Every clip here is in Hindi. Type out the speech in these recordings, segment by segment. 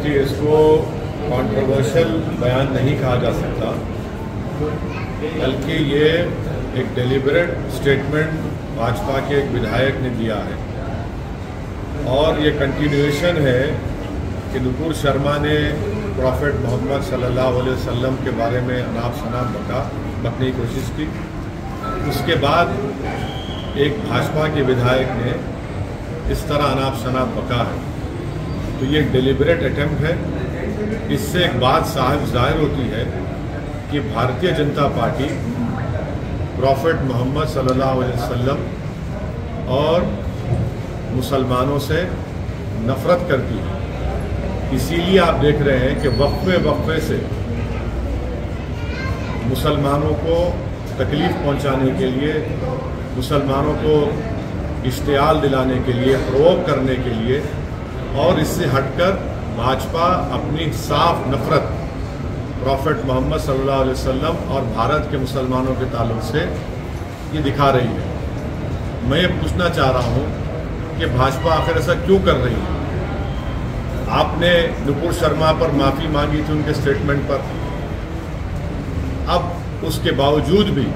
देखिए, इसको कंट्रोवर्शियल बयान नहीं कहा जा सकता, बल्कि ये एक डेलिबरेट स्टेटमेंट भाजपा के एक विधायक ने दिया है और ये कंटिन्यूएशन है कि नुपुर शर्मा ने प्रॉफेट मोहम्मद सल्लल्लाहु अलैहि वसल्लम के बारे में अनाप शनाप बकने की कोशिश की। उसके बाद एक भाजपा के विधायक ने इस तरह अनाप शनाप बका है, तो ये डेलिबरेट अटेम्प्ट है। इससे एक बात साफ जाहिर होती है कि भारतीय जनता पार्टी प्रॉफेट मोहम्मद सल्लल्लाहु अलैहि वसल्लम और मुसलमानों से नफरत करती है। इसीलिए आप देख रहे हैं कि वक्फे से मुसलमानों को तकलीफ पहुंचाने के लिए, मुसलमानों को इश्तियाल दिलाने के लिए, प्रोवोक करने के लिए, और इससे हटकर भाजपा अपनी साफ नफरत प्रॉफेट मोहम्मद सल्लल्लाहु अलैहि वसल्लम और भारत के मुसलमानों के ताल्लुक से ये दिखा रही है। मैं ये पूछना चाह रहा हूँ कि भाजपा आखिर ऐसा क्यों कर रही है? आपने नुपुर शर्मा पर माफ़ी मांगी थी उनके स्टेटमेंट पर, अब उसके बावजूद भी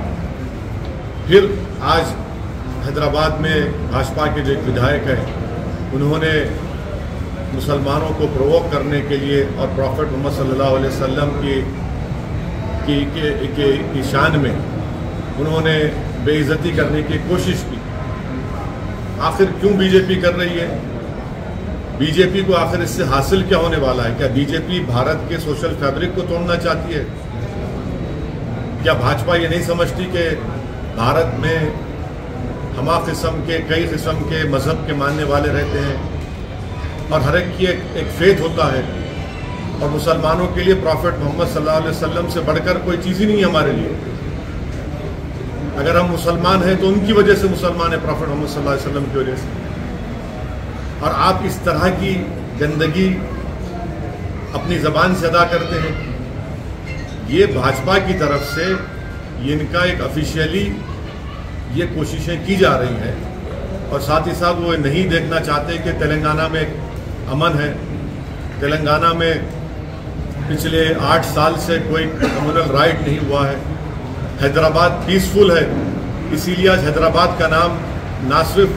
फिर आज हैदराबाद में भाजपा के जो एक विधायक हैं, उन्होंने मुसलमानों को प्रोवोक करने के लिए और प्रॉफेट मोहम्मद सल्लल्लाहु अलैहि वसल्लम की शान में उन्होंने बेइज्जती करने की कोशिश की। आखिर क्यों बीजेपी कर रही है? बीजेपी को आखिर इससे हासिल क्या होने वाला है? क्या बीजेपी भारत के सोशल फैब्रिक को तोड़ना चाहती है? क्या भाजपा ये नहीं समझती कि भारत में हमा किस्म के, कई किस्म के मजहब के मानने वाले रहते हैं और हर एक की एक फेथ होता है, और मुसलमानों के लिए प्रॉफेट मोहम्मद सल्लल्लाहु अलैहि वसल्लम से बढ़कर कोई चीज़ ही नहीं है हमारे लिए। अगर हम मुसलमान हैं तो उनकी वजह से मुसलमान है, प्रॉफेट मोहम्मद सल्लल्लाहु अलैहि वसल्लम की वजह से। और आप इस तरह की गंदगी अपनी ज़बान से अदा करते हैं। ये भाजपा की तरफ से इनका एक ऑफिशियली ये कोशिशें की जा रही हैं, और साथ ही साथ वो नहीं देखना चाहते कि तेलंगाना में अमन है। तेलंगाना में पिछले 8 साल से कोई कम्युनल राइट नहीं हुआ है। हैदराबाद पीसफुल है, इसीलिए आज हैदराबाद का नाम ना सिर्फ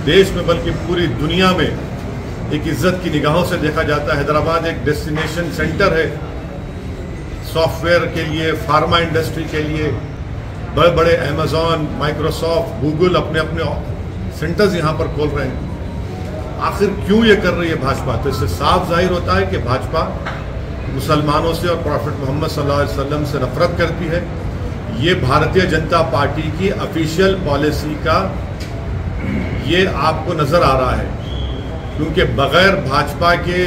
देश में बल्कि पूरी दुनिया में एक इज्जत की निगाहों से देखा जाता है। हैदराबाद एक डेस्टिनेशन सेंटर है सॉफ्टवेयर के लिए, फार्मा इंडस्ट्री के लिए। बड़े बड़े अमेज़ॉन, माइक्रोसॉफ्ट, गूगल अपने अपने सेंटर्स यहाँ पर खोल रहे हैं। आखिर क्यों ये कर रही है भाजपा? तो इससे साफ जाहिर होता है कि भाजपा मुसलमानों से और प्रॉफेट मोहम्मद सल्लल्लाहु अलैहि वसल्लम से नफरत करती है। ये भारतीय जनता पार्टी की ऑफिशियल पॉलिसी का ये आपको नज़र आ रहा है, क्योंकि बग़ैर भाजपा के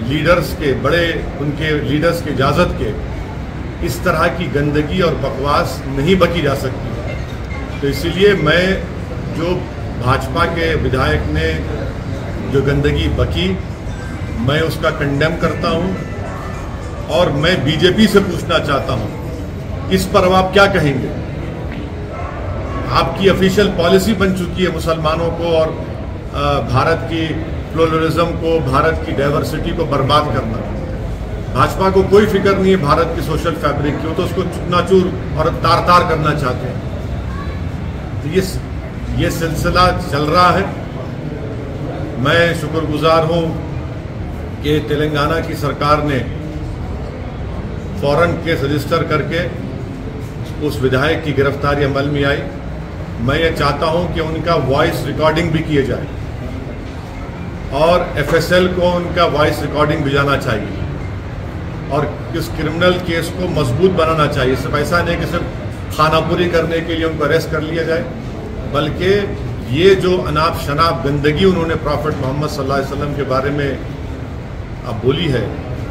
लीडर्स के, बड़े उनके लीडर्स की इजाज़त के इस तरह की गंदगी और बकवास नहीं बकी जा सकती। तो इसीलिए मैं जो भाजपा के विधायक ने जो गंदगी बकी, मैं उसका कंडेम करता हूं, और मैं बीजेपी से पूछना चाहता हूं इस पर अब आप क्या कहेंगे? आपकी ऑफिशियल पॉलिसी बन चुकी है मुसलमानों को और भारत की प्लुरलिज्म को, भारत की डाइवर्सिटी को बर्बाद करना। भाजपा को कोई फिक्र नहीं है भारत की सोशल फैब्रिक की, तो उसको चूर और तार तार करना चाहते हैं। तो ये सिलसिला चल रहा है। मैं शुक्रगुजार हूं कि तेलंगाना की सरकार ने फौरन केस रजिस्टर करके उस विधायक की गिरफ्तारी अमल में आई। मैं ये चाहता हूं कि उनका वॉइस रिकॉर्डिंग भी किए जाए और एफएसएल को उनका वॉइस रिकॉर्डिंग भिजाना चाहिए, और इस क्रिमिनल केस को मजबूत बनाना चाहिए। सिर्फ ऐसा नहीं कि सिर्फ खानापुरी करने के लिए उनको अरेस्ट कर लिया जाए, बल्कि ये जो अनाप शनाप गंदगी उन्होंने प्रॉफेट मोहम्मद सल्लल्लाहु अलैहि वसल्लम के बारे में अब बोली है,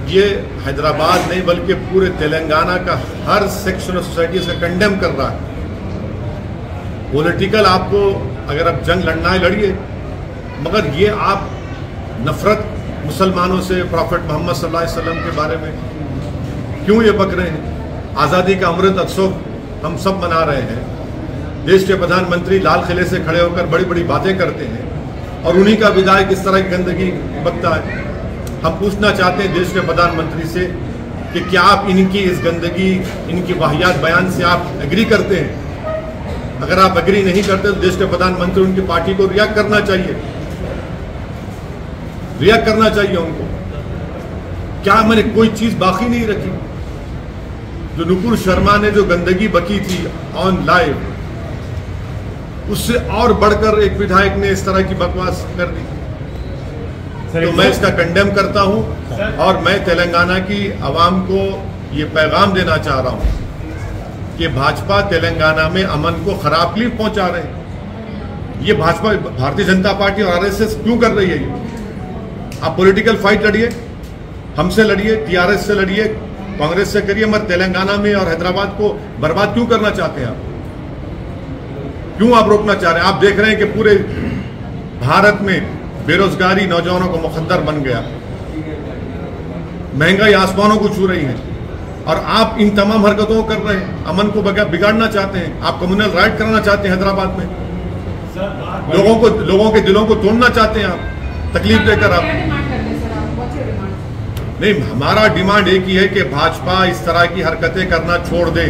ये हैदराबाद नहीं बल्कि पूरे तेलंगाना का हर सेक्शन ऑफ सोसाइटी से कंडेम कर रहा है। पॉलिटिकल आपको अगर आप जंग लड़ना है लड़िए, मगर ये आप नफरत मुसलमानों से, प्रॉफेट मोहम्मद सल्लल्लाहु अलैहि वसल्लम के बारे में क्यों ये बक रहे हैं? आज़ादी का अमृत उत्सव हम सब मना रहे हैं। देश के प्रधानमंत्री लाल किले से खड़े होकर बड़ी बड़ी बातें करते हैं और उन्हीं का विधायक इस तरह की गंदगी बकता है। हम पूछना चाहते हैं देश के प्रधानमंत्री से कि क्या आप इनकी इस गंदगी, इनकी वाहियात बयान से आप एग्री करते हैं? अगर आप एग्री नहीं करते तो देश के प्रधानमंत्री उनकी पार्टी को रिएक्ट करना चाहिए, रिएक्ट करना चाहिए उनको। क्या मैंने कोई चीज बाकी नहीं रखी? जो नुपुर शर्मा ने जो गंदगी बकी थी ऑन लाइव, उससे और बढ़कर एक विधायक ने इस तरह की बकवास कर दी। तो मैं इसका कंडेम करता हूं और मैं तेलंगाना की आवाम को ये पैगाम देना चाह रहा हूं कि भाजपा तेलंगाना में अमन को खराब क्यों पहुंचा रहे हैं। ये भाजपा, भारतीय जनता पार्टी और आरएसएस क्यों कर रही है ये? आप पॉलिटिकल फाइट लड़िए, हमसे लड़िए, टीआरएस से लड़िए, कांग्रेस से करिए, मगर तेलंगाना में और हैदराबाद को बर्बाद क्यों करना चाहते हैं आप? क्यों आप रोकना चाह रहे हैं? आप देख रहे हैं कि पूरे भारत में बेरोजगारी नौजवानों को मुखद्दर बन गया, महंगाई आसमानों को छू रही है, और आप इन तमाम हरकतों को कर रहे हैं। अमन को बिगाड़ना चाहते हैं, आप कम्युनल राइट कराना चाहते हैं हैदराबाद में, लोगों के दिलों को तोड़ना चाहते हैं आप, तकलीफ देकर आप। नहीं, हमारा डिमांड एक ही है कि भाजपा इस तरह की हरकतें करना छोड़ दे।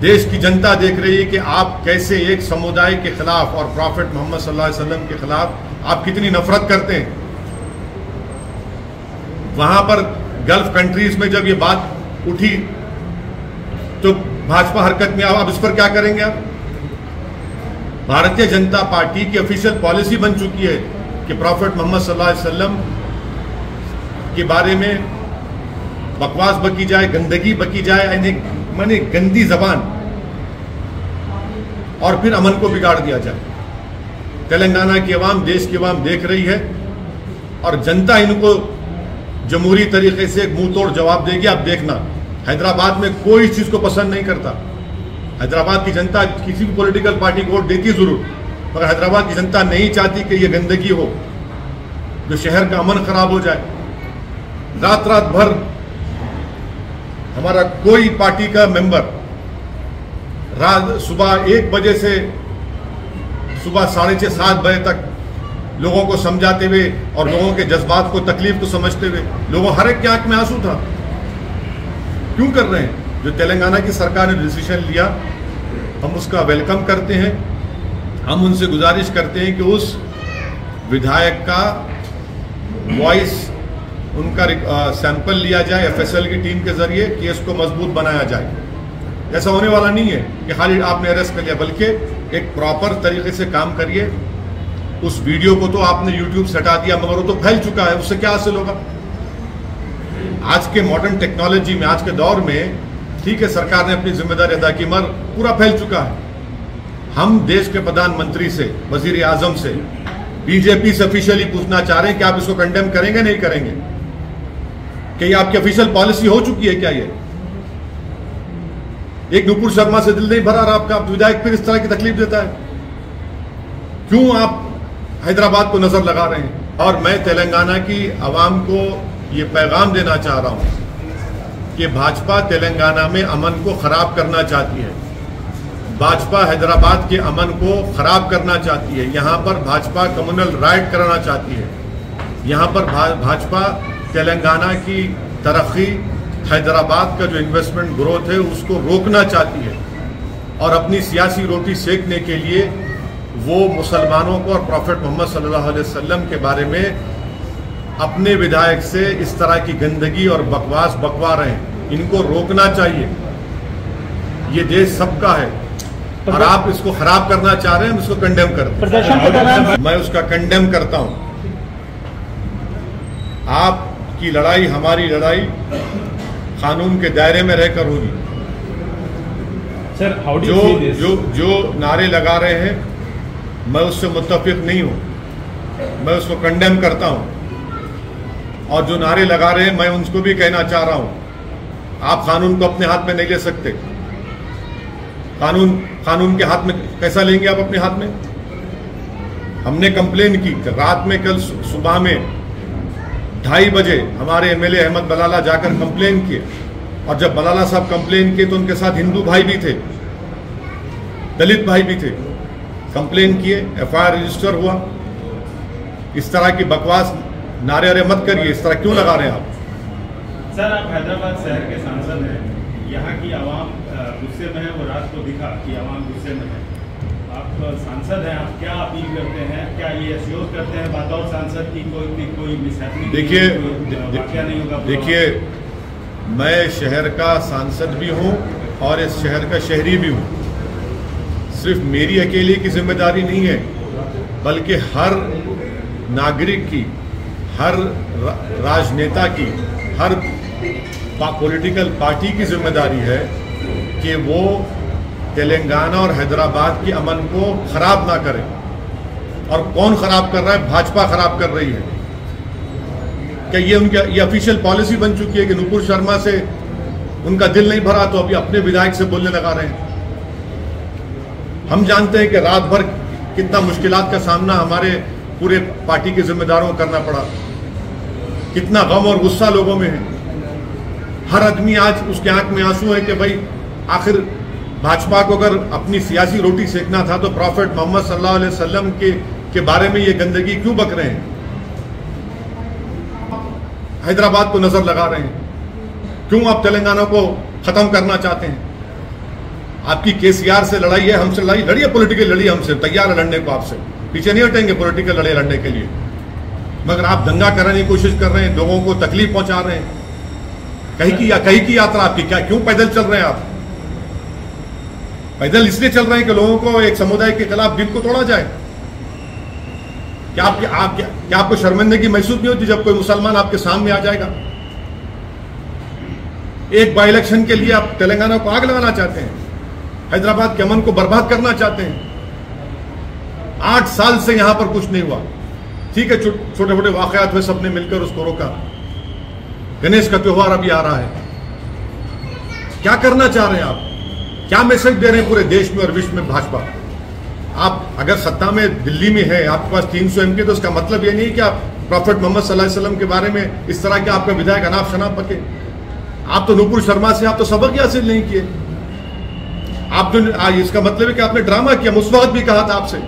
देश की जनता देख रही है कि आप कैसे एक समुदाय के खिलाफ और प्रॉफेट मोहम्मद सल्लल्लाहु अलैहि वसल्लम के खिलाफ आप कितनी नफरत करते हैं। वहां पर गल्फ कंट्रीज में जब ये बात उठी तो भाजपा हरकत में आप इस पर क्या करेंगे? आप, भारतीय जनता पार्टी की ऑफिशियल पॉलिसी बन चुकी है कि प्रॉफेट मोहम्मद सल्लल्लाहु अलैहि वसल्लम के बारे में बकवास बकी जाए, गंदगी बकी जाए, माने गंदी जबान, और फिर अमन को बिगाड़ दिया जाए। तेलंगाना की आवाम, देश की आवाम देख रही है और जनता इनको जमहूरी तरीके से मुंह तोड़ जवाब देगी। आप देखना, हैदराबाद में कोई इस चीज को पसंद नहीं करता। हैदराबाद की जनता किसी भी पॉलिटिकल पार्टी को वोट देती जरूर, मगर हैदराबाद की जनता नहीं चाहती कि ये गंदगी हो, जो शहर का अमन खराब हो जाए। रात रात भर हमारा कोई पार्टी का मेंबर रात सुबह 1 बजे से सुबह 6:30-7 बजे तक लोगों को समझाते हुए और लोगों के जज्बात को, तकलीफ को समझते हुए, लोगों हर एक की आंख में आंसू था। क्यों कर रहे हैं? जो तेलंगाना की सरकार ने डिसीजन लिया, हम उसका वेलकम करते हैं। हम उनसे गुजारिश करते हैं कि उस विधायक का वॉइस, उनका सैंपल लिया जाए एफएसएल की टीम के जरिए, केस को मजबूत बनाया जाए। ऐसा होने वाला नहीं है कि खाली आपने अरेस्ट कर लिया, बल्कि एक प्रॉपर तरीके से काम करिए। उस वीडियो को तो आपने यूट्यूब से हटा दिया, मगर वो तो फैल चुका है, उससे क्या हासिल होगा? आज के मॉडर्न टेक्नोलॉजी में, आज के दौर में, ठीक है सरकार ने अपनी जिम्मेदारी अदा की, मगर पूरा फैल चुका है। हम देश के प्रधानमंत्री से, वजीर आजम से, बीजेपी से ऑफिशियली पूछना चाह रहे हैं कि आप इसको कंडेम करेंगे नहीं करेंगे? कि ये आपकी ऑफिशियल पॉलिसी हो चुकी है क्या? ये एक नुपुर शर्मा से दिल नहीं भरा और आपका विधायक फिर इस तरह की तकलीफ देता है। क्यों आप हैदराबाद को नजर लगा रहे हैं? और मैं तेलंगाना की आवाम को ये पैगाम देना चाह रहा हूं कि भाजपा तेलंगाना में अमन को खराब करना चाहती है। भाजपा हैदराबाद के अमन को खराब करना चाहती है। यहां पर भाजपा कम्युनल राइट कराना चाहती है। यहां पर भाजपा तेलंगाना की तरक्की, हैदराबाद का जो इन्वेस्टमेंट ग्रोथ है उसको रोकना चाहती है, और अपनी सियासी रोटी सेकने के लिए वो मुसलमानों को और प्रॉफेट मोहम्मद सल्लल्लाहु अलैहि वसल्लम के बारे में अपने विधायक से इस तरह की गंदगी और बकवास बकवा रहे हैं। इनको रोकना चाहिए। ये देश सबका है और आप इसको खराब करना चाह रहे हैं, हम इसको कंडेम करते हैं। मैं उसका कंडेम करता हूं। आपकी लड़ाई, हमारी लड़ाई कानून के दायरे में रहकर होगी। सर, जो नारे लगा रहे हैं, मैं उससे मुत्तफिक नहीं हूं, मैं उसको कंडेम करता हूं। और जो नारे लगा रहे हैं, मैं उनको भी कहना चाह रहा हूं, आप कानून को अपने हाथ में नहीं ले सकते। कानून के हाथ में कैसा लेंगे आप अपने हाथ में? हमने कंप्लेन की रात में, कल सुबह में 2:30 बजे हमारे एमएलए अहमद बलाला जाकर कंप्लेन किए, और जब बलाला साहब कंप्लेन किए तो उनके साथ हिंदू भाई भी थे, दलित भाई भी थे। कंप्लेन किए, एफआईआर रजिस्टर हुआ। इस तरह की बकवास नारे अरे मत करिए, इस तरह क्यों लगा रहे हैं आप? सर, आप हैदराबाद शहर के सांसद हैं, यहाँ की आवाम गुस्से में है, वो रात को दिखा कि आवाम गुस्से में है। आप सांसद हैं, आप क्या अपील करते हैं? क्या ये एश्योर करते हैं बतौर सांसद की कोई मिसहैपनिंग नहीं होगा? देखिए, मैं शहर का सांसद भी हूँ और इस शहर का शहरी भी हूँ। सिर्फ मेरी अकेले की जिम्मेदारी नहीं है, बल्कि हर नागरिक की, हर राजनेता की, हर पॉलिटिकल पार्टी की जिम्मेदारी है कि वो तेलंगाना और हैदराबाद के अमन को खराब ना करें। और कौन खराब कर रहा है? भाजपा खराब कर रही है। क्या ये ऑफिशियल पॉलिसी बन चुकी है कि नुपुर शर्मा से उनका दिल नहीं भरा तो अभी अपने विधायक से बोलने लगा रहे हैं? हम जानते हैं कि रात भर कितना मुश्किलात का सामना हमारे पूरे पार्टी के जिम्मेदारों को करना पड़ा, कितना गम और गुस्सा लोगों में है। हर आदमी आज उसके आंख में आंसू है कि भाई आखिर भाजपा को अगर अपनी सियासी रोटी सेकना था तो प्रॉफेट मोहम्मद सल्लल्लाहु अलैहि वसल्लम के बारे में ये गंदगी क्यों बक रहे हैं? हैदराबाद को नजर लगा रहे हैं। क्यों आप तेलंगाना को खत्म करना चाहते हैं? आपकी केसीआर से लड़ाई है, हमसे लड़ाई लड़िए, पॉलिटिकल लड़िए, हमसे तैयार है लड़ने को, आपसे पीछे नहीं हटेंगे पॉलिटिकल लड़ाई लड़ने के लिए। मगर आप दंगा कराने की कोशिश कर रहे हैं, लोगों को तकलीफ पहुंचा रहे हैं। कहीं की यात्रा आपकी क्या? क्यों पैदल चल रहे हैं आप? पैदल इसलिए चल रहे हैं कि लोगों को एक समुदाय के खिलाफ दिल को तोड़ा जाए। क्या आपको शर्मिंदगी महसूस नहीं होती जब कोई मुसलमान आपके सामने आ जाएगा? एक बाई इलेक्शन के लिए आप तेलंगाना को आग लगाना चाहते हैं, हैदराबाद के अमन को बर्बाद करना चाहते हैं। 8 साल से यहां पर कुछ नहीं हुआ। ठीक है, छोटे छोटे वाकयात हुए, सबने मिलकर उसको रोका। गणेश का त्योहार अभी आ रहा है। क्या करना चाह रहे हैं आप? क्या मैसेज दे रहे हैं पूरे देश में और विश्व में भाजपा? आप अगर सत्ता में दिल्ली में है, आपके पास 300 MP, तो इसका मतलब ये नहीं कि आप प्रॉफेट मोहम्मद सल्लल्लाहु अलैहि वसल्लम के बारे में इस तरह के आपका विधायक अनाप शनाप पके। आप तो नुपुर शर्मा से आप तो सबक ही हासिल नहीं किए। आप जो इसका मतलब है कि आपने ड्रामा किया। उस वक्त भी कहा था आपसे